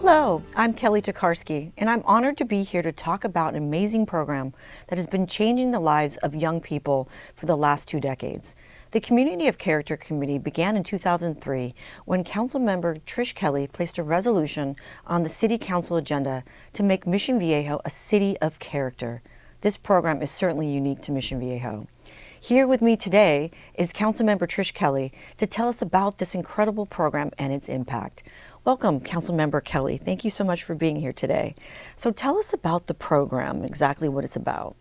Hello, I'm Kelly Tokarski, and I'm honored to be here to talk about an amazing program that has been changing the lives of young people for the last 2 decades. The Community of Character Committee began in 2003 when Councilmember Trish Kelly placed a resolution on the City Council agenda to make Mission Viejo a city of character. This program is certainly unique to Mission Viejo. Here with me today is Councilmember Trish Kelly to tell us about this incredible program and its impact. Welcome, Councilmember Kelly. Thank you so much for being here today. So tell us about the program, exactly what it's about.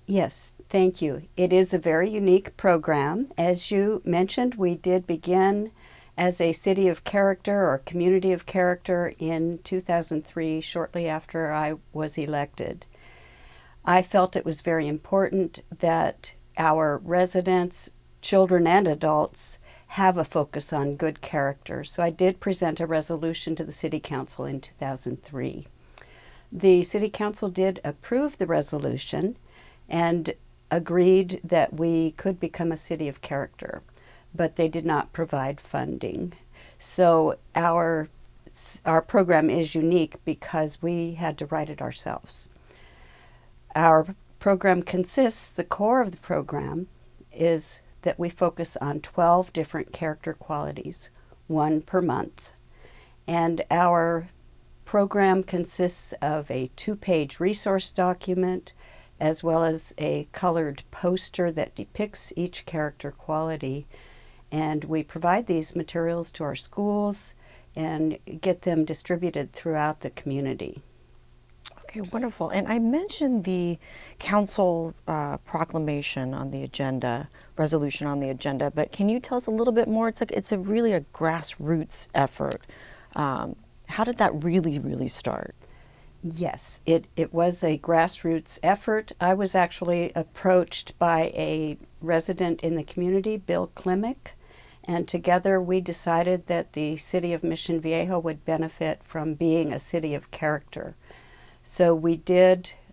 Yes, thank you. It is a very unique program. As you mentioned, we did begin as a city of character or community of character in 2003, shortly after I was elected. I felt it was very important that our residents, children and adults, have a focus on good character. So I did present a resolution to the City Council in 2003. The City Council did approve the resolution and agreed that we could become a city of character, but they did not provide funding. So our program is unique because we had to write it ourselves. Our program consists, the core of the program is that we focus on 12 different character qualities, one per month. And our program consists of a 2-page resource document as well as a colored poster that depicts each character quality. And we provide these materials to our schools and get them distributed throughout the community. Okay, wonderful. And I mentioned the council proclamation on the agenda, resolution on the agenda, but can you tell us a little bit more? It's really a grassroots effort. How did that really start? Yes, it was a grassroots effort. I was actually approached by a resident in the community, Bill Klimek, and together we decided that the city of Mission Viejo would benefit from being a city of character. So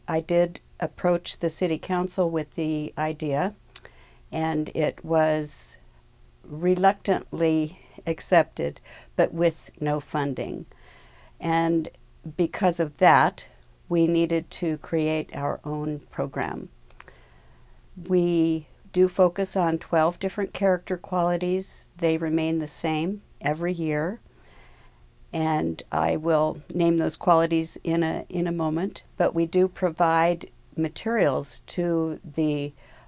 I did approach the City Council with the idea, and it was reluctantly accepted, but with no funding. And because of that, we needed to create our own program. We do focus on 12 different character qualities. They remain the same every year. And I will name those qualities in a moment, but we do provide materials to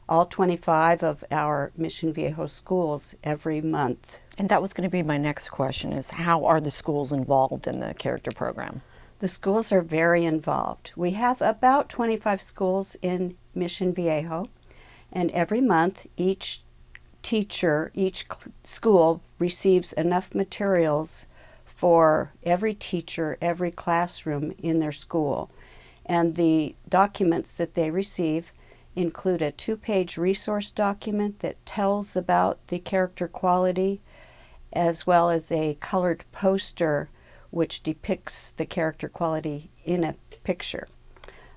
all 25 of our Mission Viejo schools every month. And that was going to be my next question, is how are the schools involved in the character program? The schools are very involved. We have about 25 schools in Mission Viejo, and every month each teacher, each school receives enough materials for every teacher, every classroom in their school. And the documents that they receive include a 2-page resource document that tells about the character quality, as well as a colored poster which depicts the character quality in a picture.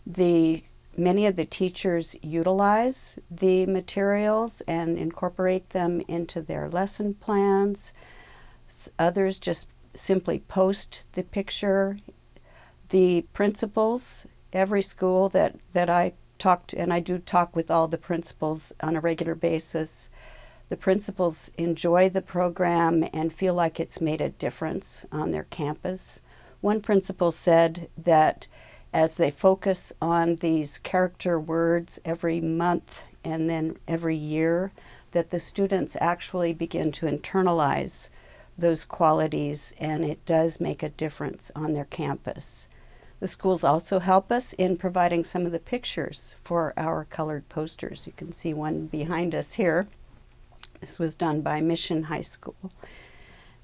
Many of the teachers utilize the materials and incorporate them into their lesson plans. Others just simply post the picture. The principals, every school that I talked, and I do talk with all the principals on a regular basis, the principals enjoy the program and feel like it's made a difference on their campus. One principal said that as they focus on these character words every month and then every year, that the students actually begin to internalize those qualities, and it does make a difference on their campus. The schools also help us in providing some of the pictures for our colored posters. You can see one behind us here. This was done by Mission High School.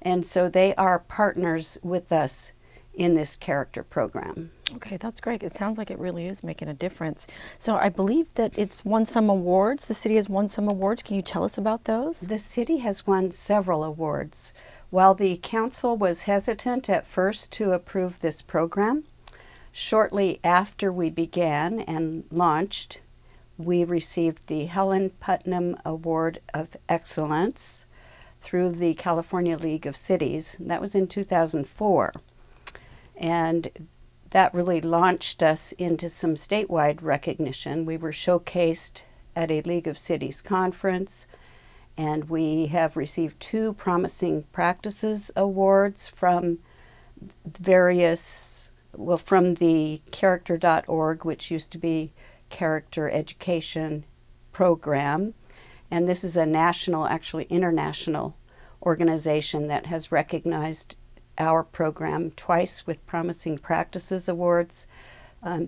And so they are partners with us in this character program. Okay, that's great. It sounds like it really is making a difference. So I believe that it's won some awards. The city has won some awards. Can you tell us about those? The city has won several awards. While the council was hesitant at first to approve this program, shortly after we began and launched, we received the Helen Putnam Award of Excellence through the California League of Cities. That was in 2004. And that really launched us into some statewide recognition. We were showcased at a League of Cities conference, and we have received 2 Promising Practices Awards from from the character.org, which used to be Character Education Program. And this is a national, actually international organization that has recognized our program twice with Promising Practices Awards.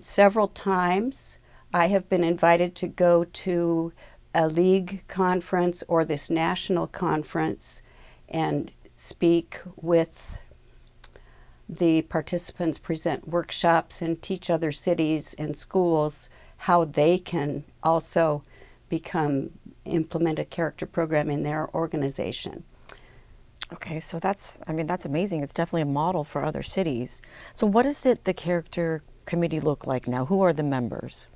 Several times I have been invited to go to a league conference or this national conference and speak with the participants, present workshops, and teach other cities and schools how they can also implement a character program in their organization. Okay, so that's amazing. It's definitely a model for other cities. So what does the character committee look like now? Who are the members?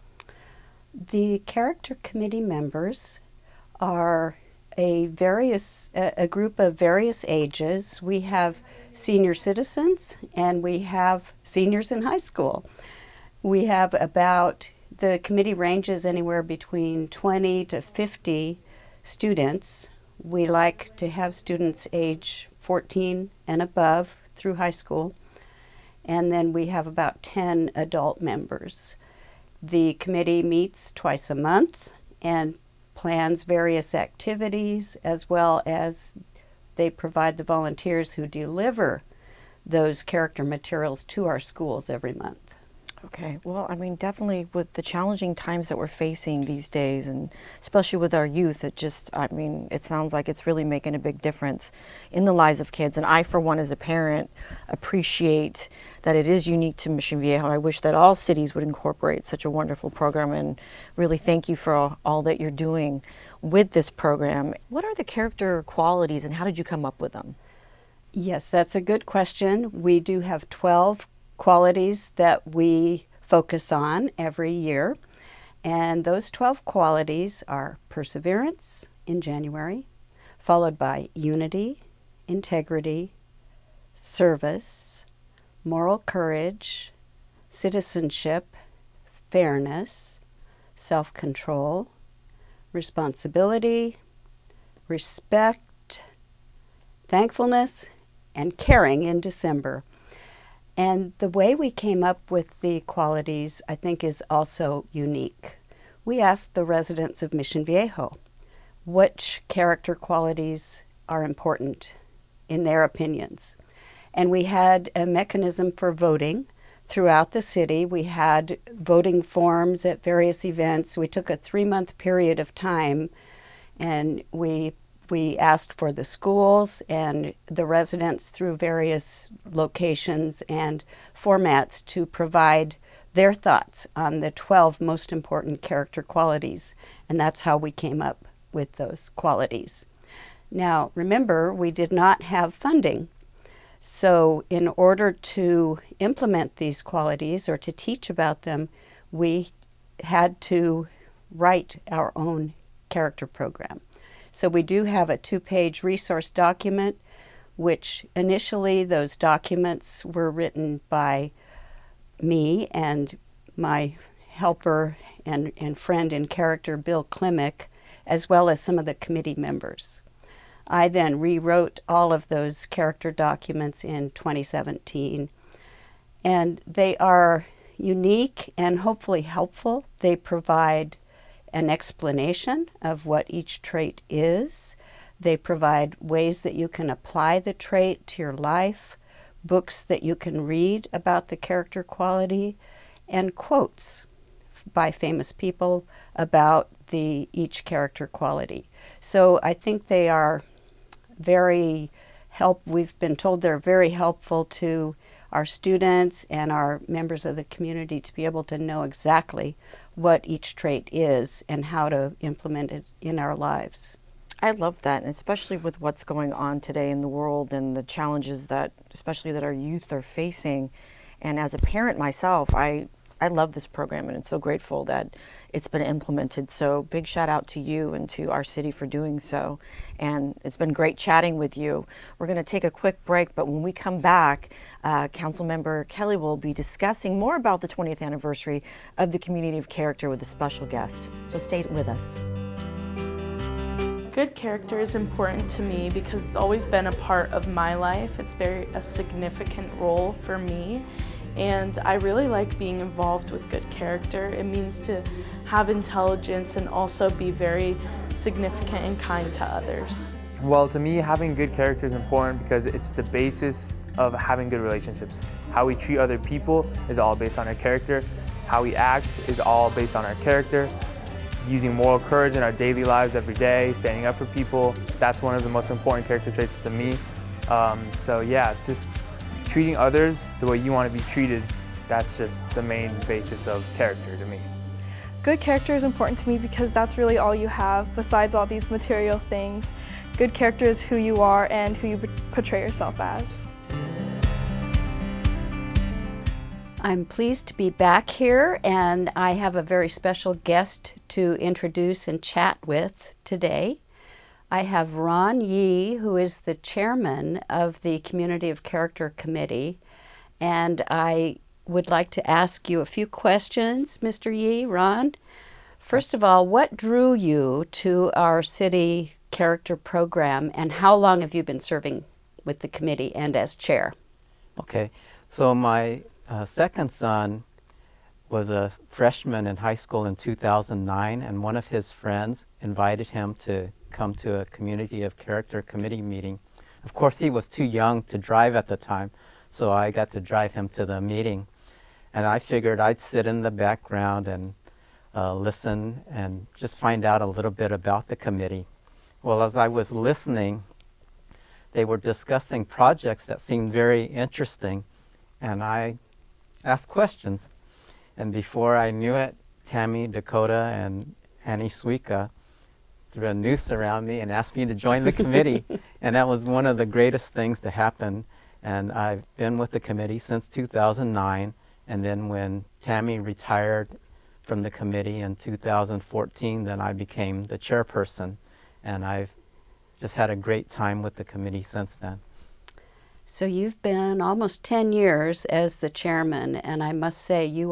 The character committee members are a group of various ages. We have senior citizens and we have seniors in high school. We have the committee ranges anywhere between 20 to 50 students. We like to have students age 14 and above through high school. And then we have about 10 adult members. The committee meets twice a month and plans various activities, as well as they provide the volunteers who deliver those character materials to our schools every month. Okay, well, definitely with the challenging times that we're facing these days, and especially with our youth, it sounds like it's really making a big difference in the lives of kids. And I, for one, as a parent, appreciate that it is unique to Mission Viejo. I wish that all cities would incorporate such a wonderful program, and really thank you for all that you're doing with this program. What are the character qualities and how did you come up with them? Yes, that's a good question. We do have 12 qualities that we focus on every year. And those 12 qualities are perseverance in January, followed by unity, integrity, service, moral courage, citizenship, fairness, self-control, responsibility, respect, thankfulness, and caring in December. And the way we came up with the qualities, I think, is also unique. We asked the residents of Mission Viejo which character qualities are important in their opinions. And we had a mechanism for voting throughout the city. We had voting forms at various events. We took a 3-month period of time, and we asked for the schools and the residents through various locations and formats to provide their thoughts on the 12 most important character qualities. And that's how we came up with those qualities. Now, remember, we did not have funding. So in order to implement these qualities or to teach about them, we had to write our own character program. So we do have a 2-page resource document, which initially those documents were written by me and my helper and friend in character, Bill Klimek, as well as some of the committee members. I then rewrote all of those character documents in 2017, and they are unique and hopefully helpful. They provide an explanation of what each trait is. They provide ways that you can apply the trait to your life, books that you can read about the character quality, and quotes by famous people about each character quality. So I think they are we've been told they're very helpful to our students and our members of the community to be able to know exactly what each trait is and how to implement it in our lives. I love that, and especially with what's going on today in the world and the challenges especially that our youth are facing. And as a parent myself, I I love this program, and I'm so grateful that it's been implemented. So big shout out to you and to our city for doing so. And it's been great chatting with you. We're going to take a quick break, but when we come back, Councilmember Kelly will be discussing more about the 20th anniversary of the Community of Character with a special guest. So stay with us. Good character is important to me because it's always been a part of my life. It's a significant role for me. And I really like being involved with good character. It means to have intelligence and also be very significant and kind to others. Well, to me, having good character is important because it's the basis of having good relationships. How we treat other people is all based on our character. How we act is all based on our character. Using moral courage in our daily lives every day, standing up for people, that's one of the most important character traits to me. So yeah, just treating others the way you want to be treated, that's just the main basis of character to me. Good character is important to me because that's really all you have besides all these material things. Good character is who you are and who you portray yourself as. I'm pleased to be back here, and I have a very special guest to introduce and chat with today. I have Ron Yee, who is the chairman of the Community of Character Committee, and I would like to ask you a few questions, Mr. Yee. Ron, first of all, what drew you to our city character program, and how long have you been serving with the committee and as chair? Okay, so my second son was a freshman in high school in 2009, and one of his friends invited him to come to a Community of Character Committee meeting. Of course, he was too young to drive at the time, so I got to drive him to the meeting. And I figured I'd sit in the background and listen and just find out a little bit about the committee. Well, as I was listening, they were discussing projects that seemed very interesting, and I asked questions. And before I knew it, Tammy, Dakota, and Annie Suika threw a noose around me and asked me to join the committee. And that was one of the greatest things to happen. And I've been with the committee since 2009. And then when Tammy retired from the committee in 2014, then I became the chairperson. And I've just had a great time with the committee since then. So you've been almost 10 years as the chairman, and I must say you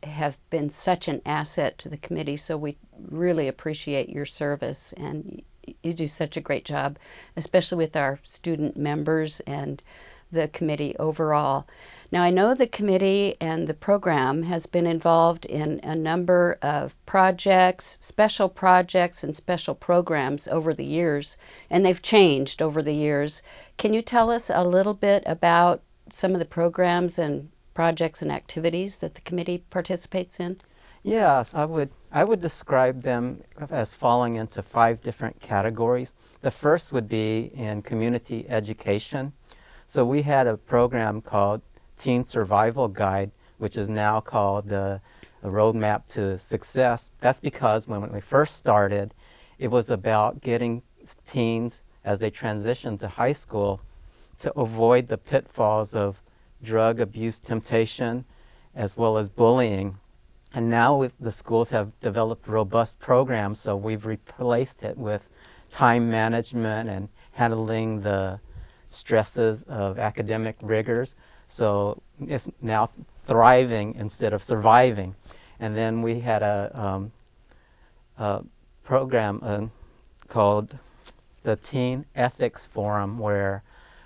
have been such an asset to the committee, so we really appreciate your service, and you do such a great job, especially with our student members and the committee overall. Now, I know the committee and the program has been involved in a number of projects, special projects and special programs over the years, and they've changed over the years. Can you tell us a little bit about some of the programs and projects and activities that the committee participates in? Yes, I would describe them as falling into 5 different categories. The first would be in community education. So we had a program called Teen Survival Guide, which is now called the Roadmap to Success. That's because when we first started, it was about getting teens as they transition to high school to avoid the pitfalls of drug abuse, temptation, as well as bullying. And now the schools have developed robust programs, so we've replaced it with time management and handling the stresses of academic rigors. So it's now thriving instead of surviving. And then we had a program called the Teen Ethics Forum, where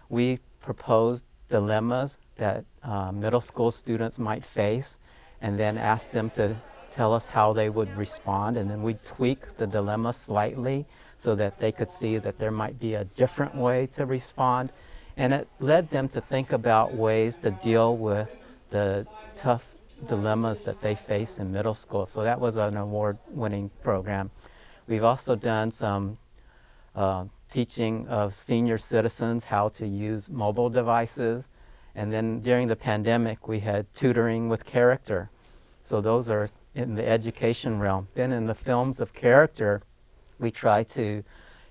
we proposed dilemmas that middle school students might face, and then asked them to tell us how they would respond, and then we'd tweak the dilemma slightly so that they could see that there might be a different way to respond. And it led them to think about ways to deal with the tough dilemmas that they face in middle school. So that was an award-winning program. We've also done some teaching of senior citizens how to use mobile devices. And then during the pandemic, we had tutoring with character. So those are in the education realm. Then in the films of character, we try to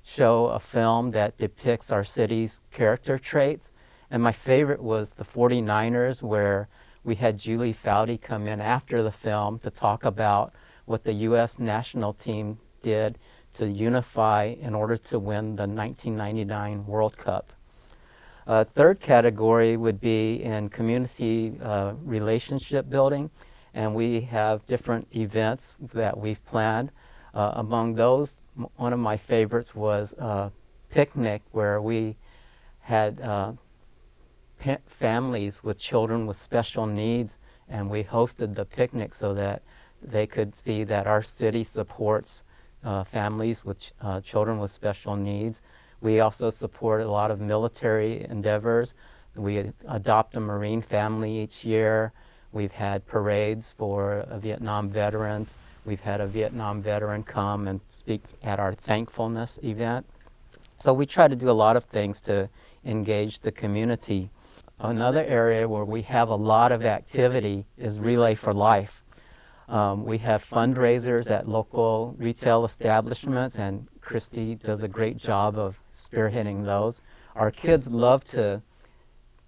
show a film that depicts our city's character traits. And my favorite was The 49ers, where we had Julie Foudy come in after the film to talk about what the U.S. national team did to unify in order to win the 1999 World Cup. Third category would be in community relationship building, and we have different events that we've planned. Among those, one of my favorites was a picnic where we had families with children with special needs, and we hosted the picnic so that they could see that our city supports families with children with special needs. We also support a lot of military endeavors. We adopt a Marine family each year. We've had parades for Vietnam veterans. We've had a Vietnam veteran come and speak at our thankfulness event. So we try to do a lot of things to engage the community. Another area where we have a lot of activity is Relay for Life. We have fundraisers at local retail establishments, and Christy does a great job of spearheading those. Our kids love to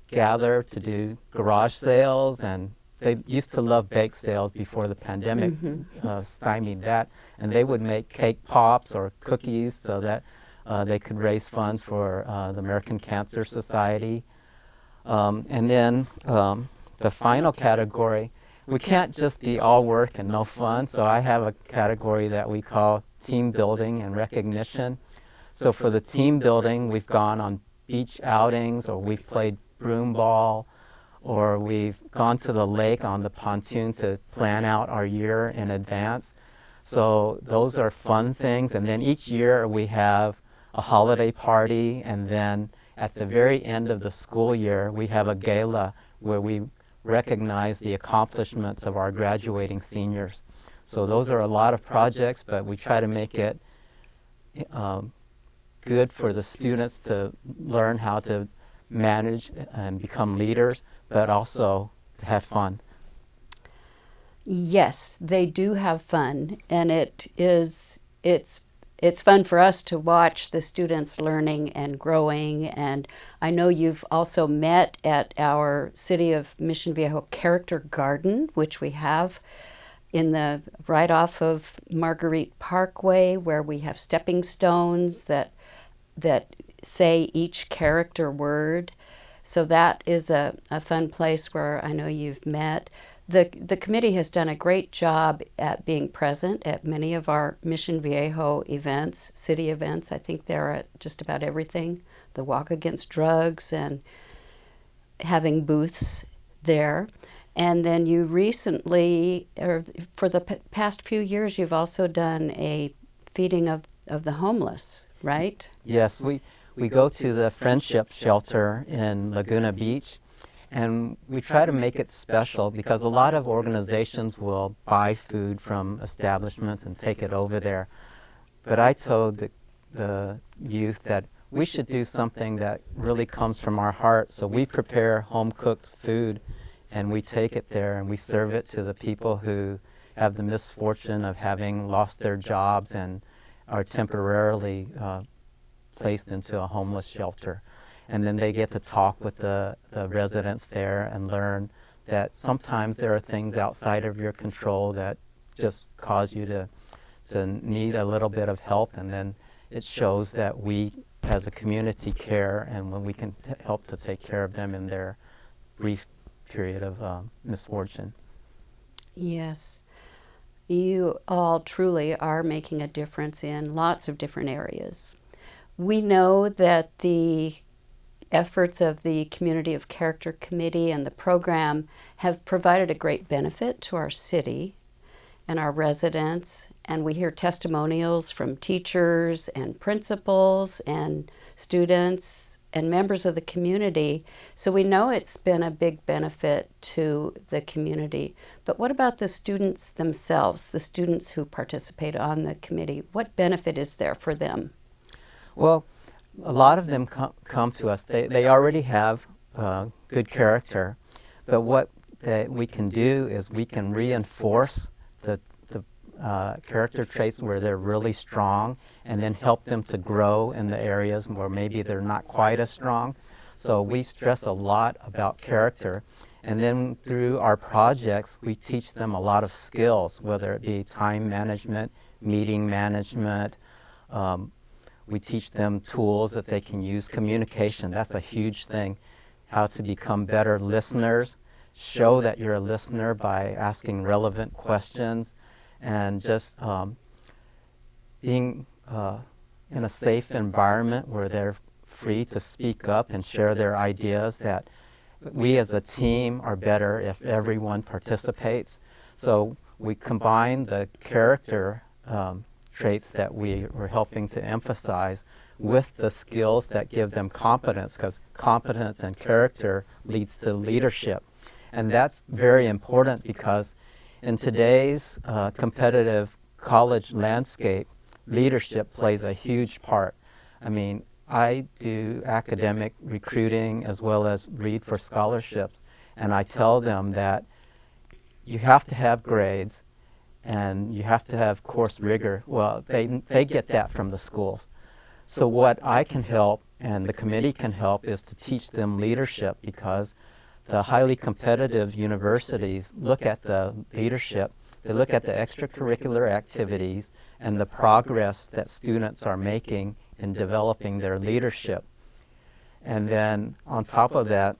gather to do garage sales, and they used to love bake sales before the pandemic stymied that, and they would make cake pops or cookies so that they could raise funds for the American Cancer Society. And then the final category, we can't just be all work and no fun, so I have a category that we call team building and recognition. So for the team building, we've gone on beach outings, or we've played broom ball, or we've gone to the lake on the pontoon to plan out our year in advance. So those are fun things. And then each year we have a holiday party, and then at the very end of the school year, we have a gala where we recognize the accomplishments of our graduating seniors. So those are a lot of projects, but we try to make it good for the students to learn how to manage and become leaders, but also to have fun. Yes, they do have fun, and it's fun for us to watch the students learning and growing. And I know you've also met at our City of Mission Viejo Character Garden, which we have right off of Marguerite Parkway, where we have stepping stones that say each character word. So that is a fun place where I know you've met. The committee has done a great job at being present at many of our Mission Viejo events, city events. I think they're at just about everything. The Walk Against Drugs, and having booths there. And then you recently, or for the past few years, you've also done a feeding of the homeless, right? Yes, we go to the Friendship Shelter in Laguna Beach, and we try to make it special because a lot of organizations will buy food from establishments and take it over there. But I told the youth that we should do something that really comes from our heart. So we prepare home-cooked food, and we take it there and we serve it to the people who have the misfortune of having lost their jobs and are temporarily placed into a homeless shelter. And then they get to talk with the residents there and learn that sometimes there are things outside of your control that just cause you to need a little bit of help, and then it shows that we as a community care, and when we can help to take care of them in their brief period of misfortune. Yes. You all truly are making a difference in lots of different areas. We know that the efforts of the Community of Character Committee and the program have provided a great benefit to our city and our residents, and we hear testimonials from teachers and principals and students and members of the community, so we know it's been a big benefit to the community. But what about the students themselves, the students who participate on the committee? What benefit is there for them? Well, a lot of them come to us. They already have good character, but what we can do is we can reinforce the character traits where they're really strong, and then help them to grow in the areas where maybe they're not quite as strong. So we stress a lot about character, And then through our projects, we teach them a lot of skills, whether it be time management, meeting management. We teach them tools that they can use. Communication, that's a huge thing. How to become better listeners. Show that you're a listener by asking relevant questions, and just being in a safe environment where they're free to speak up and share their ideas, that we as a team are better if everyone participates. So we combine the character traits that we were helping to emphasize with the skills that give them competence, because competence and character leads to leadership. And that's very important because in today's competitive college landscape, leadership plays a huge part. I mean, I do academic recruiting as well as read for scholarships, and I tell them that you have to have grades and you have to have course rigor. Well, they get that from the schools. So what I can help and the committee can help is to teach them leadership, because the highly competitive universities look at the leadership, they look at the extracurricular activities and the progress that students are making in developing their leadership. And then on top of that,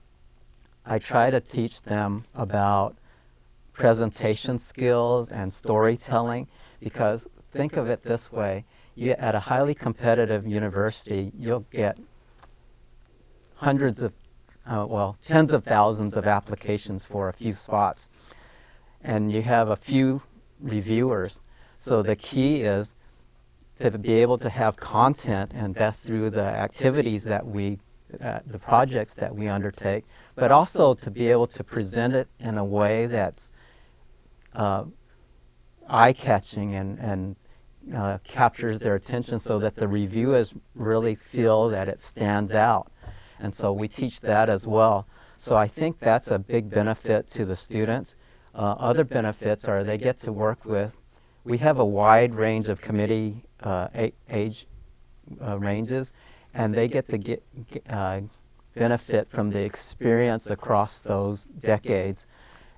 I try to teach them about presentation skills and storytelling, because think of it this way, at a highly competitive university, you'll get tens of thousands of applications for a few spots, and you have a few reviewers. So the key is to be able to have content, and that's through the activities that the projects that we undertake, but also to be able to present it in a way that's eye-catching and captures their attention, so that the reviewers really feel that it stands out. And so we teach that as well. So I think that's a big benefit to the students. Other benefits are they get to work with, we have a wide range of committee age ranges, and they get to benefit from the experience across those decades.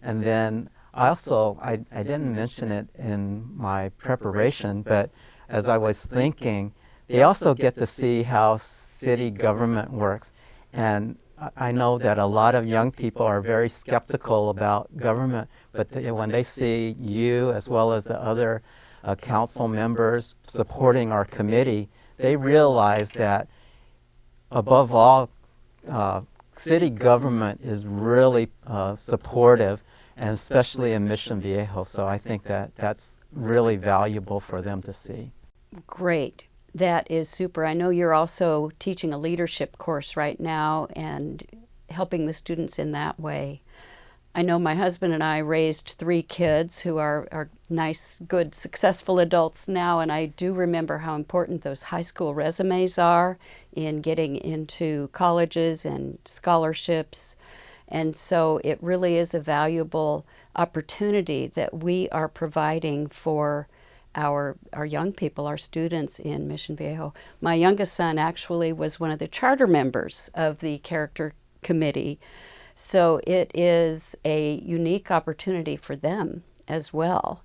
And then also, I didn't mention it in my preparation, but as I was thinking, they also get to see how city government works. And I know that a lot of young people are very skeptical about government, but when they see you as well as the other council members supporting our committee, they realize that above all, city government is really supportive, and especially in Mission Viejo. So I think that that's really valuable for them to see. Great. That is super. I know you're also teaching a leadership course right now and helping the students in that way. I know my husband and I raised 3 kids who are nice, good, successful adults now, and I do remember how important those high school resumes are in getting into colleges and scholarships. And so it really is a valuable opportunity that we are providing for our young people, our students in Mission Viejo. My youngest son actually was one of the charter members of the character committee. So it is a unique opportunity for them as well.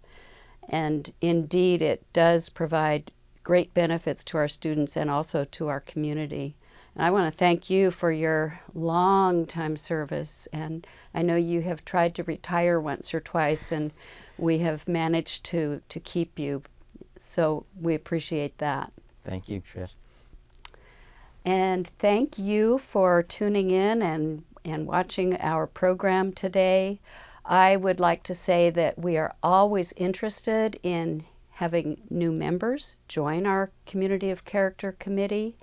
And indeed, it does provide great benefits to our students and also to our community. And I want to thank you for your long time service. And I know you have tried to retire once or twice, and we have managed to keep you. So we appreciate that. Thank you, Trish. And thank you for tuning in and watching our program today. I would like to say that we are always interested in having new members join our Community of Character Committee.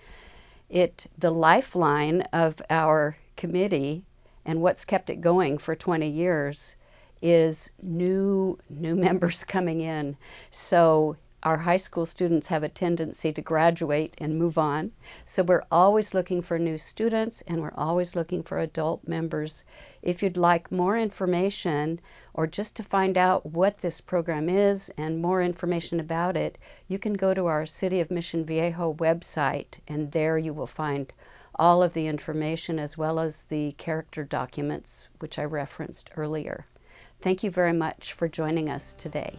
The lifeline of our committee and what's kept it going for 20 years is new members coming in. So our high school students have a tendency to graduate and move on. So we're always looking for new students, and we're always looking for adult members. If you'd like more information or just to find out what this program is and more information about it, you can go to our City of Mission Viejo website, and there you will find all of the information as well as the character documents, which I referenced earlier. Thank you very much for joining us today.